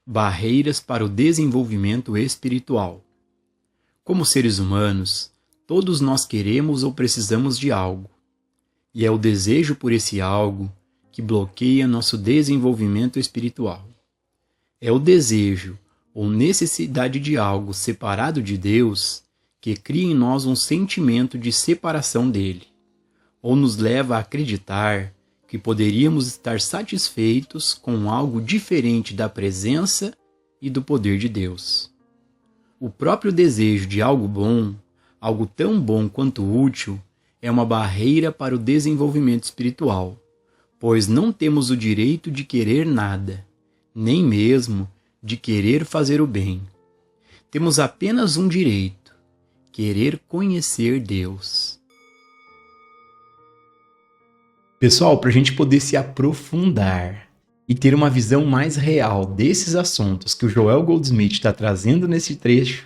Barreiras para o desenvolvimento espiritual. Como seres humanos, todos nós queremos ou precisamos de algo, e é o desejo por esse algo que bloqueia nosso desenvolvimento espiritual. É o desejo ou necessidade de algo separado de Deus que cria em nós um sentimento de separação dele, ou nos leva a acreditar que poderíamos estar satisfeitos com algo diferente da presença e do poder de Deus. O próprio desejo de algo bom, algo tão bom quanto útil, é uma barreira para o desenvolvimento espiritual, pois não temos o direito de querer nada, nem mesmo de querer fazer o bem. Temos apenas um direito: querer conhecer Deus. Pessoal, para a gente poder se aprofundar e ter uma visão mais real desses assuntos que o Joel Goldsmith está trazendo nesse trecho,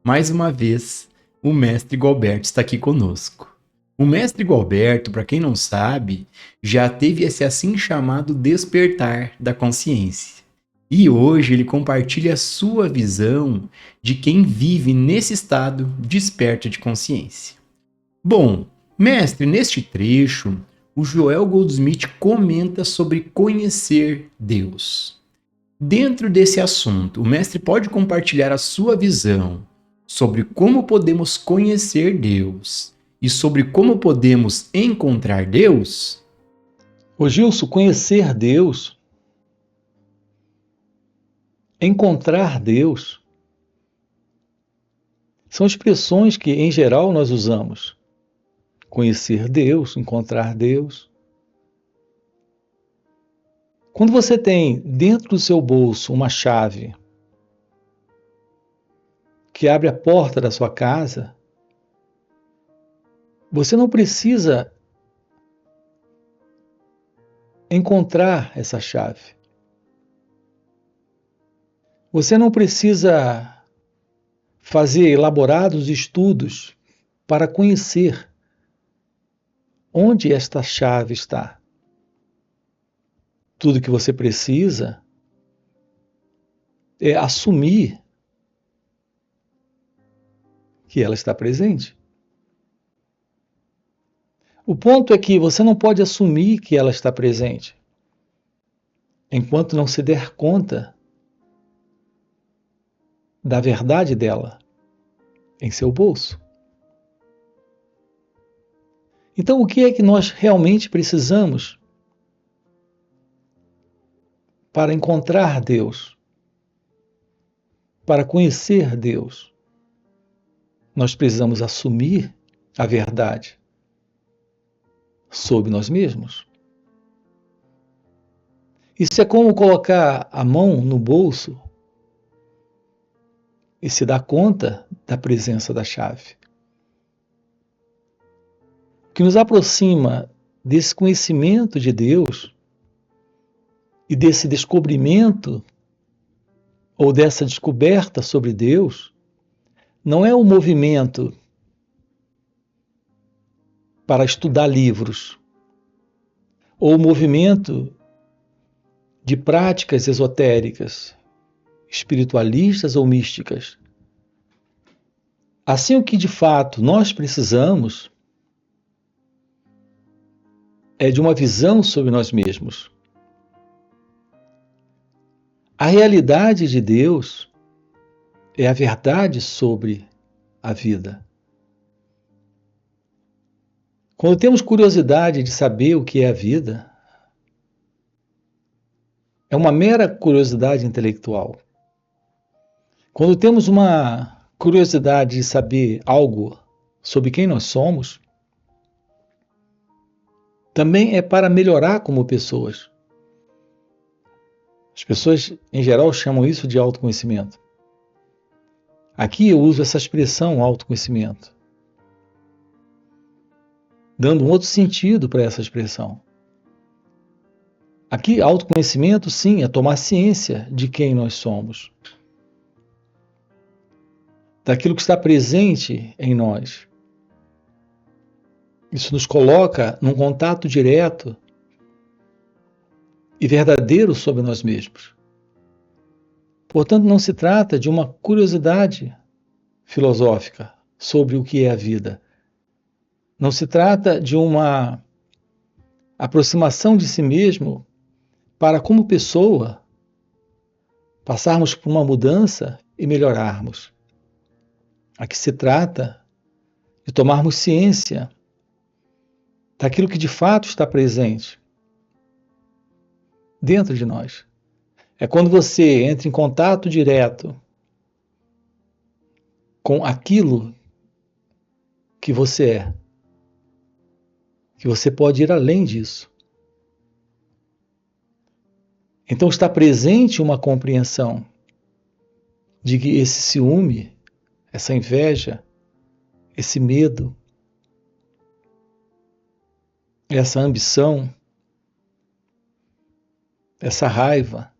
mais uma vez, o mestre Gualberto está aqui conosco. O mestre Gualberto, para quem não sabe, já teve esse assim chamado despertar da consciência. E hoje ele compartilha a sua visão de quem vive nesse estado desperto de consciência. Bom, mestre, neste trecho, o Joel Goldsmith comenta sobre conhecer Deus. Dentro desse assunto, o mestre pode compartilhar a sua visão sobre como podemos conhecer Deus e sobre como podemos encontrar Deus? Ô Gilson, conhecer Deus, encontrar Deus, são expressões que, em geral, nós usamos. Conhecer Deus, encontrar Deus. Quando você tem dentro do seu bolso uma chave que abre a porta da sua casa, você não precisa encontrar essa chave. Você não precisa fazer elaborados estudos para conhecer onde esta chave está. Tudo que você precisa é assumir que ela está presente. O ponto é que você não pode assumir que ela está presente enquanto não se der conta da verdade dela em seu bolso. Então, o que é que nós realmente precisamos para encontrar Deus, para conhecer Deus? Nós precisamos assumir a verdade sobre nós mesmos. Isso é como colocar a mão no bolso e se dar conta da presença da chave. O que nos aproxima desse conhecimento de Deus e desse descobrimento ou dessa descoberta sobre Deus não é o movimento para estudar livros ou o movimento de práticas esotéricas, espiritualistas ou místicas. Assim, o que de fato nós precisamos é de uma visão sobre nós mesmos. A realidade de Deus é a verdade sobre a vida. Quando temos curiosidade de saber o que é a vida, é uma mera curiosidade intelectual. Quando temos uma curiosidade de saber algo sobre quem nós somos, também é para melhorar como pessoas. As pessoas, em geral, chamam isso de autoconhecimento. Aqui eu uso essa expressão autoconhecimento, dando um outro sentido para essa expressão. Aqui, autoconhecimento, sim, é tomar ciência de quem nós somos, daquilo que está presente em nós. Isso nos coloca num contato direto e verdadeiro sobre nós mesmos. Portanto, não se trata de uma curiosidade filosófica sobre o que é a vida. Não se trata de uma aproximação de si mesmo para, como pessoa, passarmos por uma mudança e melhorarmos. Aqui se trata de tomarmos ciência daquilo que de fato está presente dentro de nós. É quando você entra em contato direto com aquilo que você é, que você pode ir além disso. Então está presente uma compreensão de que esse ciúme, essa inveja, esse medo, essa ambição, essa raiva,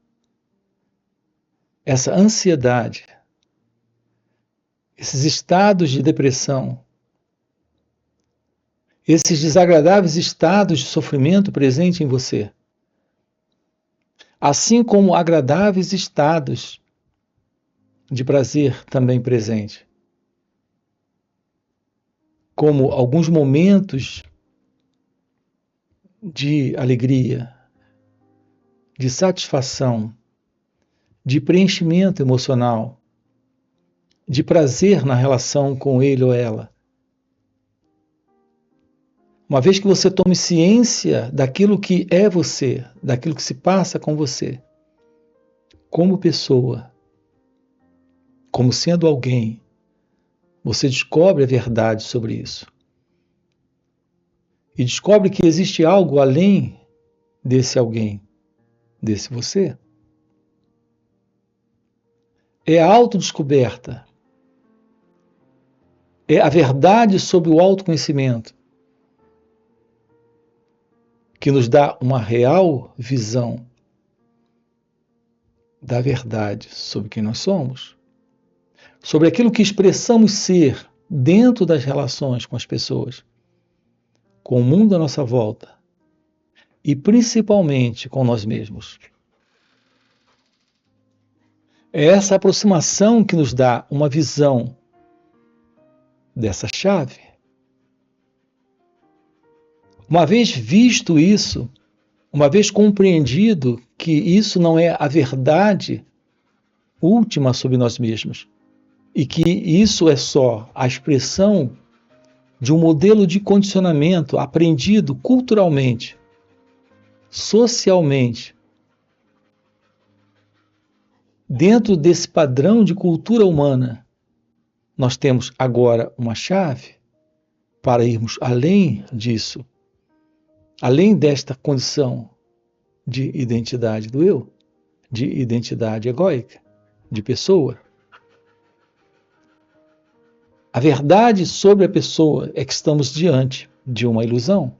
essa ansiedade, esses estados de depressão, esses desagradáveis estados de sofrimento presente em você, assim como agradáveis estados de prazer também presente, como alguns momentos de alegria, de satisfação, de preenchimento emocional, de prazer na relação com ele ou ela. Uma vez que você tome ciência daquilo que é você, daquilo que se passa com você, como pessoa, como sendo alguém, você descobre a verdade sobre isso. E descobre que existe algo além desse alguém, desse você. É a autodescoberta. É a verdade sobre o autoconhecimento que nos dá uma real visão da verdade sobre quem nós somos, sobre aquilo que expressamos ser dentro das relações com as pessoas, com o mundo à nossa volta e principalmente com nós mesmos. É essa aproximação que nos dá uma visão dessa chave. Uma vez visto isso, uma vez compreendido que isso não é a verdade última sobre nós mesmos e que isso é só a expressão de um modelo de condicionamento aprendido culturalmente, socialmente, dentro desse padrão de cultura humana, nós temos agora uma chave para irmos além disso, além desta condição de identidade do eu, de identidade egóica, de pessoa. A verdade sobre a pessoa é que estamos diante de uma ilusão.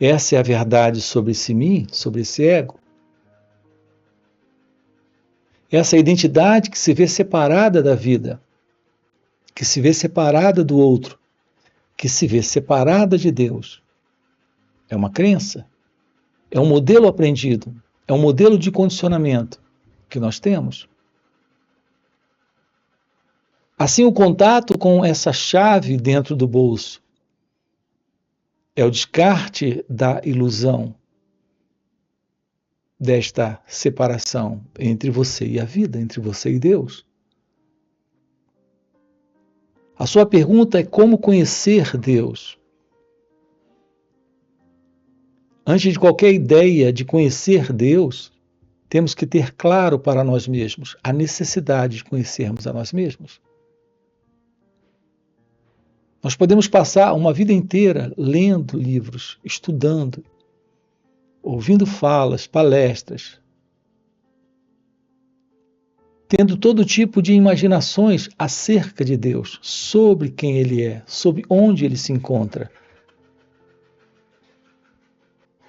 Essa é a verdade sobre esse mim, sobre esse ego. Essa identidade que se vê separada da vida, que se vê separada do outro, que se vê separada de Deus. É uma crença, é um modelo aprendido, é um modelo de condicionamento que nós temos. Assim, o contato com essa chave dentro do bolso é o descarte da ilusão desta separação entre você e a vida, entre você e Deus. A sua pergunta é como conhecer Deus. Antes de qualquer ideia de conhecer Deus, temos que ter claro para nós mesmos a necessidade de conhecermos a nós mesmos. Nós podemos passar uma vida inteira lendo livros, estudando, ouvindo falas, palestras, tendo todo tipo de imaginações acerca de Deus, sobre quem Ele é, sobre onde Ele se encontra.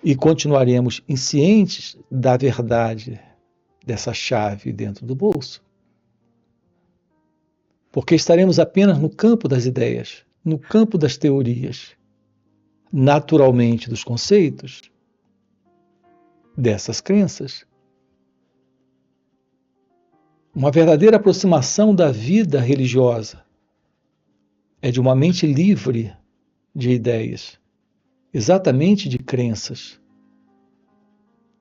E continuaremos inscientes da verdade dessa chave dentro do bolso. Porque estaremos apenas no campo das ideias, no campo das teorias, naturalmente dos conceitos, dessas crenças. Uma verdadeira aproximação da vida religiosa é de uma mente livre de ideias, exatamente de crenças.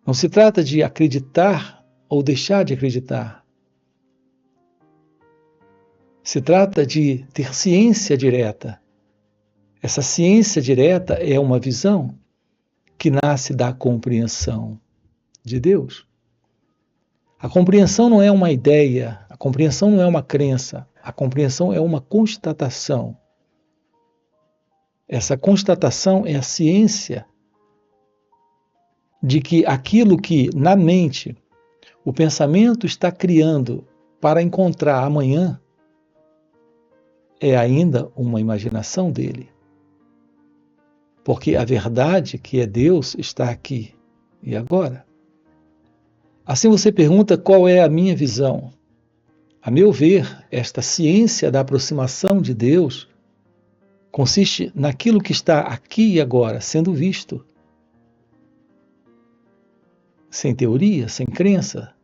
Não se trata de acreditar ou deixar de acreditar. Se trata de ter ciência direta. Essa ciência direta é uma visão que nasce da compreensão de Deus. A compreensão não é uma ideia, a compreensão não é uma crença, a compreensão é uma constatação. Essa constatação é a ciência de que aquilo que na mente o pensamento está criando para encontrar amanhã é ainda uma imaginação dele. Porque a verdade, que é Deus, está aqui e agora. Assim você pergunta qual é a minha visão. A meu ver, esta ciência da aproximação de Deus consiste naquilo que está aqui e agora, sendo visto. Sem teoria, sem crença,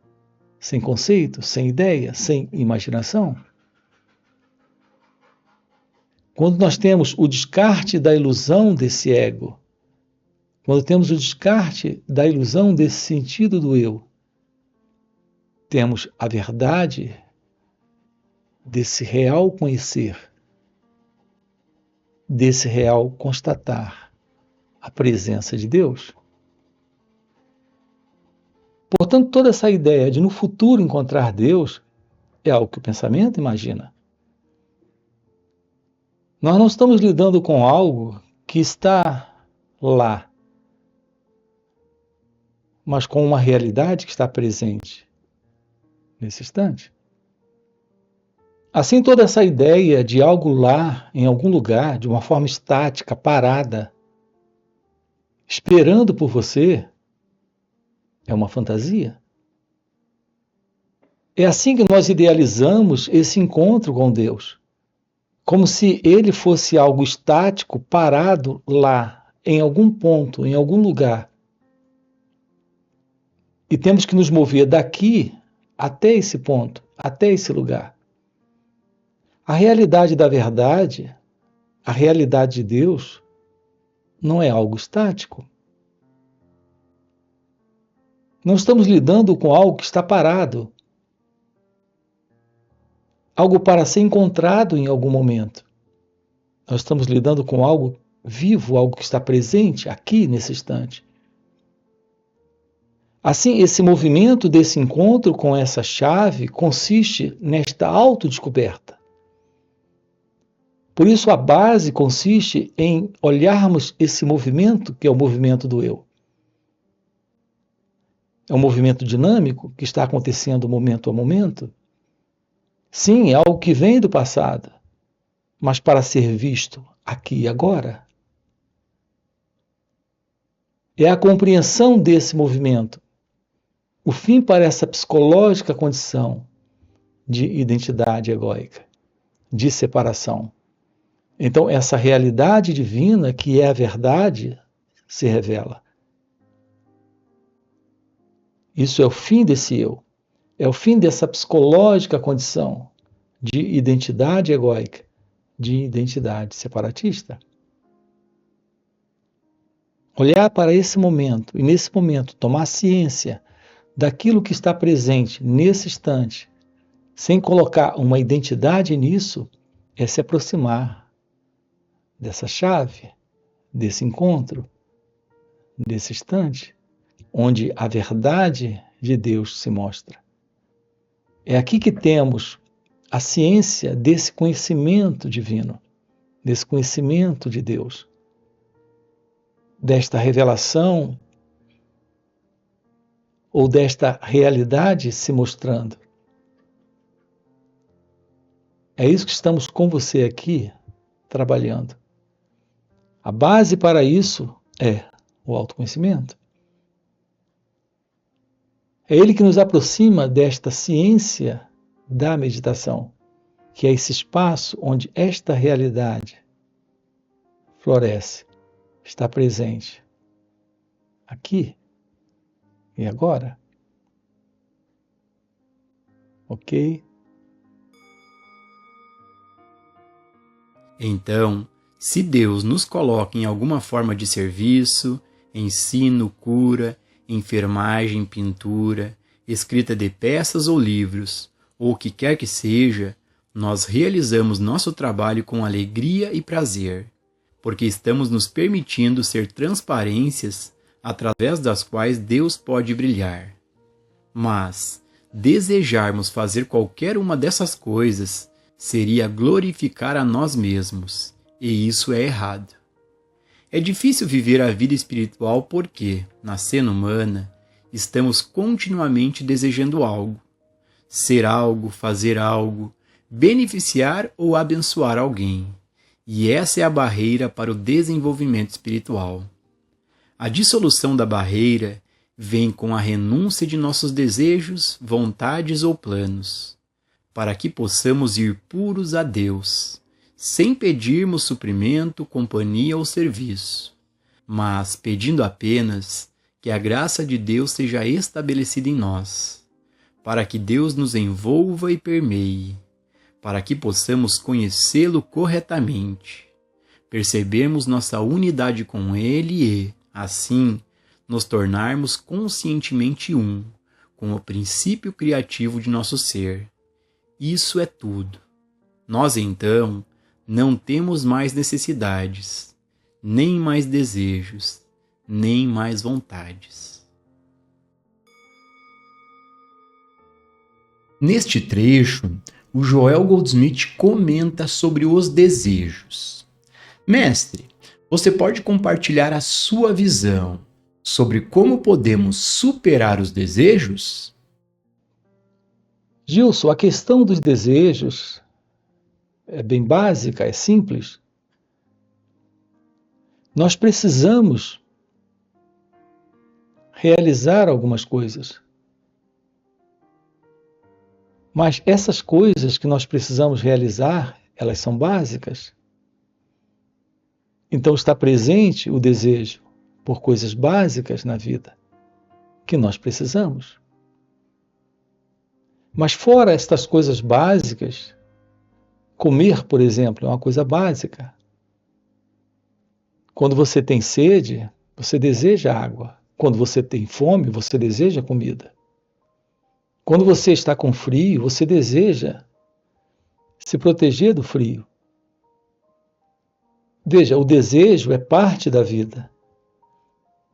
sem conceito, sem ideia, sem imaginação. Quando nós temos o descarte da ilusão desse ego, quando temos o descarte da ilusão desse sentido do eu, temos a verdade desse real conhecer, desse real constatar a presença de Deus. Portanto, toda essa ideia de no futuro encontrar Deus é algo que o pensamento imagina. Nós não estamos lidando com algo que está lá, mas com uma realidade que está presente nesse instante. Assim, toda essa ideia de algo lá, em algum lugar, de uma forma estática, parada, esperando por você, é uma fantasia. É assim que nós idealizamos esse encontro com Deus, como se ele fosse algo estático, parado lá, em algum ponto, em algum lugar. E temos que nos mover daqui até esse ponto, até esse lugar. A realidade da verdade, a realidade de Deus, não é algo estático. Não estamos lidando com algo que está parado, algo para ser encontrado em algum momento. Nós estamos lidando com algo vivo, algo que está presente aqui nesse instante. Assim, esse movimento desse encontro com essa chave consiste nesta autodescoberta. Por isso, a base consiste em olharmos esse movimento, que é o movimento do eu. É um movimento dinâmico que está acontecendo momento a momento. Sim, é algo que vem do passado, mas para ser visto aqui e agora. É a compreensão desse movimento, o fim para essa psicológica condição de identidade egóica, de separação. Então, essa realidade divina, que é a verdade, se revela. Isso é o fim desse eu. É o fim dessa psicológica condição de identidade egóica, de identidade separatista. Olhar para esse momento e, nesse momento, tomar ciência daquilo que está presente nesse instante, sem colocar uma identidade nisso, é se aproximar dessa chave, desse encontro, desse instante, onde a verdade de Deus se mostra. É aqui que temos a ciência desse conhecimento divino, desse conhecimento de Deus, desta revelação ou desta realidade se mostrando. É isso que estamos com você aqui trabalhando. A base para isso é o autoconhecimento. É ele que nos aproxima desta ciência da meditação, que é esse espaço onde esta realidade floresce, está presente, aqui e agora. Ok? Então, se Deus nos coloca em alguma forma de serviço, ensino, cura, enfermagem, pintura, escrita de peças ou livros, ou o que quer que seja, nós realizamos nosso trabalho com alegria e prazer, porque estamos nos permitindo ser transparências através das quais Deus pode brilhar. Mas desejarmos fazer qualquer uma dessas coisas seria glorificar a nós mesmos, e isso é errado. É difícil viver a vida espiritual porque, na cena humana, estamos continuamente desejando algo, ser algo, fazer algo, beneficiar ou abençoar alguém. E essa é a barreira para o desenvolvimento espiritual. A dissolução da barreira vem com a renúncia de nossos desejos, vontades ou planos, para que possamos ir puros a Deus, sem pedirmos suprimento, companhia ou serviço, mas pedindo apenas que a graça de Deus seja estabelecida em nós, para que Deus nos envolva e permeie, para que possamos conhecê-lo corretamente, percebermos nossa unidade com Ele e, assim, nos tornarmos conscientemente um com o princípio criativo de nosso ser. Isso é tudo. Nós, então, não temos mais necessidades, nem mais desejos, nem mais vontades. Neste trecho, o Joel Goldsmith comenta sobre os desejos. Mestre, você pode compartilhar a sua visão sobre como podemos superar os desejos? Gilson, a questão dos desejos é bem básica, é simples. Nós precisamos realizar algumas coisas. Mas essas coisas que nós precisamos realizar, elas são básicas. Então está presente o desejo por coisas básicas na vida que nós precisamos. Mas fora estas coisas básicas, comer, por exemplo, é uma coisa básica. Quando você tem sede, você deseja água. Quando você tem fome, você deseja comida. Quando você está com frio, você deseja se proteger do frio. Veja, o desejo é parte da vida.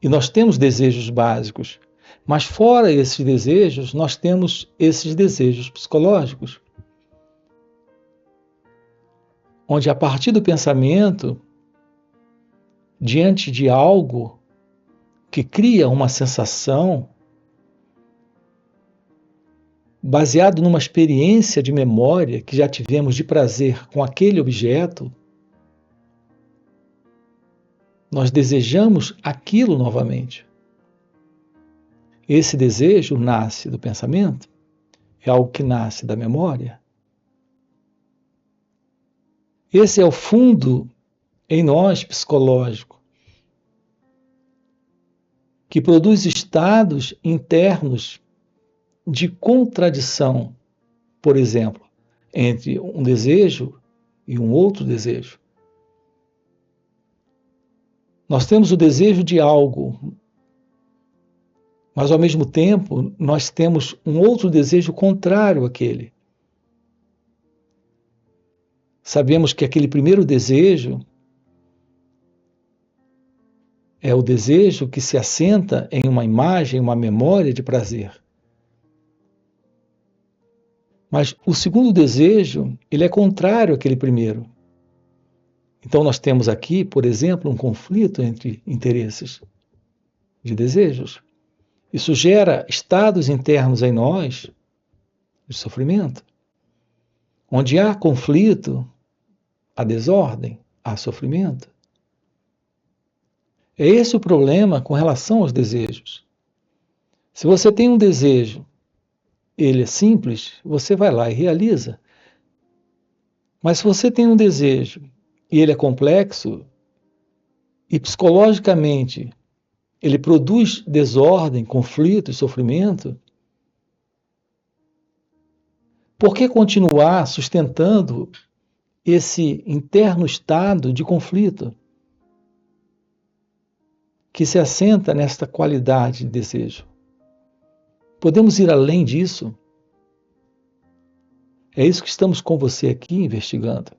E nós temos desejos básicos. Mas fora esses desejos, nós temos esses desejos psicológicos. Onde a partir do pensamento, diante de algo que cria uma sensação, baseado numa experiência de memória que já tivemos de prazer com aquele objeto, nós desejamos aquilo novamente. Esse desejo nasce do pensamento, é algo que nasce da memória. Esse é o fundo em nós psicológico, que produz estados internos de contradição, por exemplo, entre um desejo e um outro desejo. Nós temos o desejo de algo, mas ao mesmo tempo nós temos um outro desejo contrário àquele. Sabemos que aquele primeiro desejo é o desejo que se assenta em uma imagem, uma memória de prazer. Mas o segundo desejo, ele é contrário àquele primeiro. Então nós temos aqui, por exemplo, um conflito entre interesses de desejos. Isso gera estados internos em nós de sofrimento. Onde há conflito, há desordem, há sofrimento. É esse o problema com relação aos desejos. Se você tem um desejo, ele é simples, você vai lá e realiza. Mas se você tem um desejo e ele é complexo, e psicologicamente ele produz desordem, conflito e sofrimento, Por que continuar sustentando esse interno estado de conflito que se assenta nesta qualidade de desejo? Podemos ir além disso? É isso que estamos com você aqui investigando.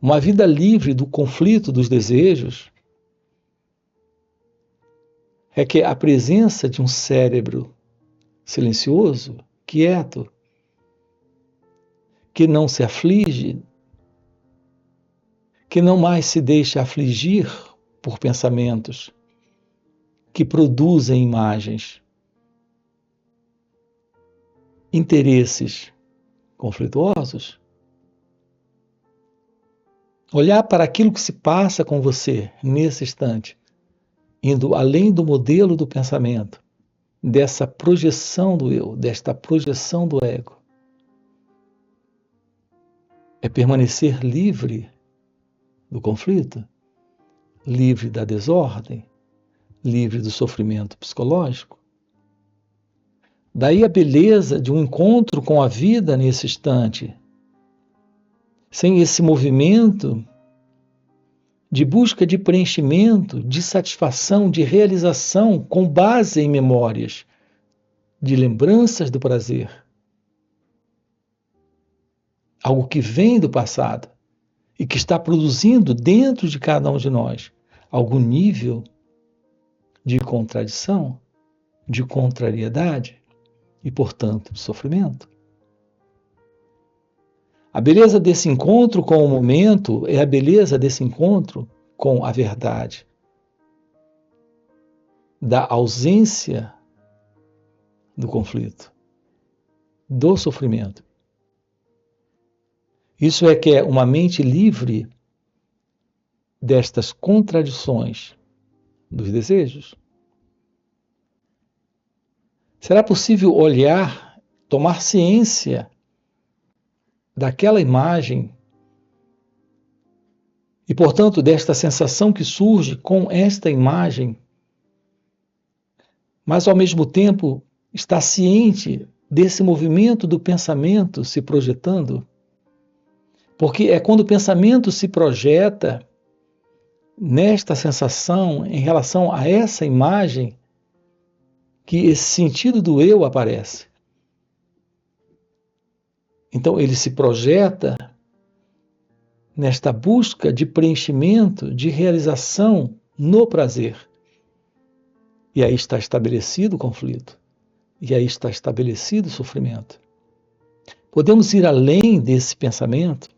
Uma vida livre do conflito dos desejos é que a presença de um cérebro silencioso, quieto, que não se aflige, que não mais se deixa afligir por pensamentos que produzem imagens, interesses conflituosos. Olhar para aquilo que se passa com você nesse instante, indo além do modelo do pensamento, dessa projeção do eu, desta projeção do ego, é permanecer livre do conflito, livre da desordem, livre do sofrimento psicológico. Daí a beleza de um encontro com a vida nesse instante, sem esse movimento de busca de preenchimento, de satisfação, de realização com base em memórias, de lembranças do prazer. Algo que vem do passado e que está produzindo dentro de cada um de nós algum nível de contradição, de contrariedade e, portanto, de sofrimento. A beleza desse encontro com o momento é a beleza desse encontro com a verdade, da ausência do conflito, do sofrimento. Isso é que é uma mente livre destas contradições dos desejos. Será possível olhar, tomar ciência daquela imagem e, portanto, desta sensação que surge com esta imagem, mas, ao mesmo tempo, estar ciente desse movimento do pensamento se projetando? Porque é quando o pensamento se projeta nesta sensação em relação a essa imagem que esse sentido do eu aparece. Então ele se projeta nesta busca de preenchimento, de realização no prazer. E aí está estabelecido o conflito. E aí está estabelecido o sofrimento. Podemos ir além desse pensamento.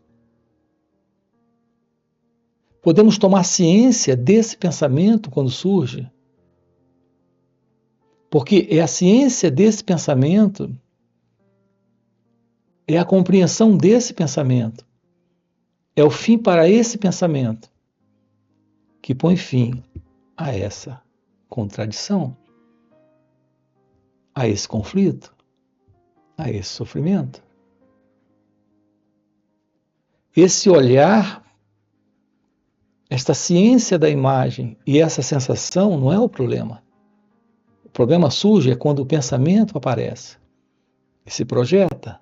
Podemos tomar ciência desse pensamento quando surge. Porque é a ciência desse pensamento, é a compreensão desse pensamento, é o fim para esse pensamento que põe fim a essa contradição, a esse conflito, a esse sofrimento. Esse olhar, esta ciência da imagem e essa sensação não é o problema. O problema surge é quando o pensamento aparece e se projeta.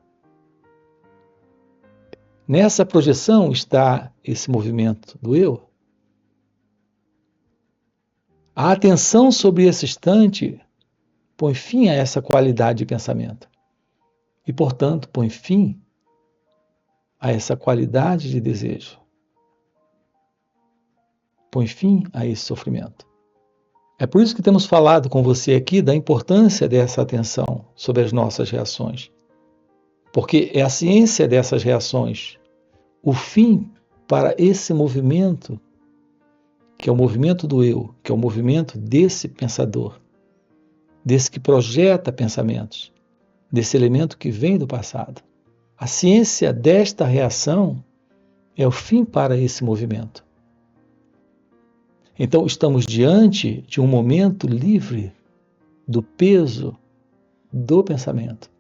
Nessa projeção está esse movimento do eu. A atenção sobre esse instante põe fim a essa qualidade de pensamento e, portanto, põe fim a essa qualidade de desejo. Põe fim a esse sofrimento. É por isso que temos falado com você aqui da importância dessa atenção sobre as nossas reações. Porque é a ciência dessas reações, o fim para esse movimento, que é o movimento do eu, que é o movimento desse pensador, desse que projeta pensamentos, desse elemento que vem do passado. A ciência desta reação é o fim para esse movimento. Então, estamos diante de um momento livre do peso do pensamento,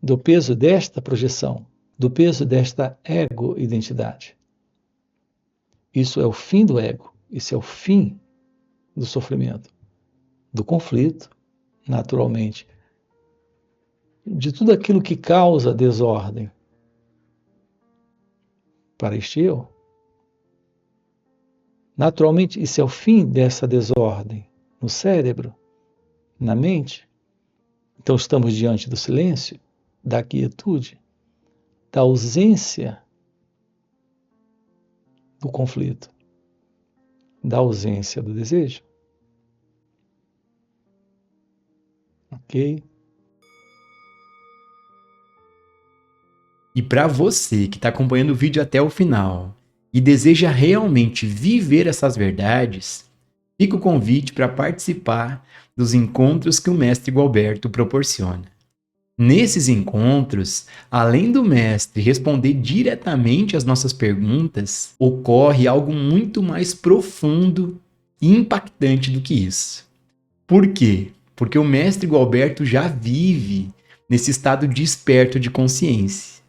do peso desta projeção, do peso desta ego-identidade. Isso é o fim do ego, isso é o fim do sofrimento, do conflito, naturalmente, de tudo aquilo que causa desordem para este eu. Naturalmente, isso é o fim dessa desordem no cérebro, na mente. Então, estamos diante do silêncio, da quietude, da ausência do conflito, da ausência do desejo. Ok? E para você que está acompanhando o vídeo até o final e deseja realmente viver essas verdades, fica o convite para participar dos encontros que o Mestre Gualberto proporciona. Nesses encontros, além do mestre responder diretamente às nossas perguntas, ocorre algo muito mais profundo e impactante do que isso. Por quê? Porque o mestre Gualberto já vive nesse estado desperto de consciência.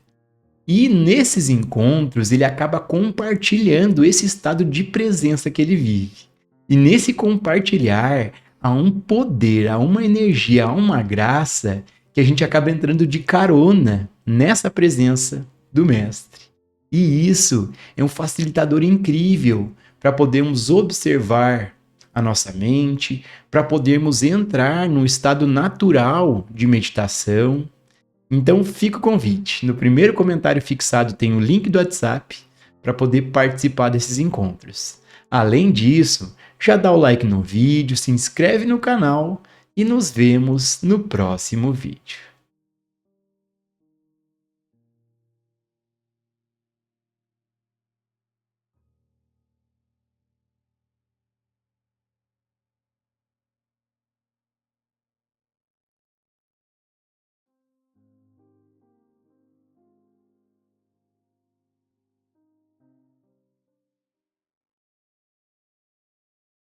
E nesses encontros ele acaba compartilhando esse estado de presença que ele vive. E nesse compartilhar há um poder, há uma energia, há uma graça que a gente acaba entrando de carona nessa presença do mestre. E isso é um facilitador incrível para podermos observar a nossa mente, para podermos entrar num estado natural de meditação. Então fica o convite. No primeiro comentário fixado tem o link do WhatsApp para poder participar desses encontros. Além disso, já dá o like no vídeo, se inscreve no canal e nos vemos no próximo vídeo.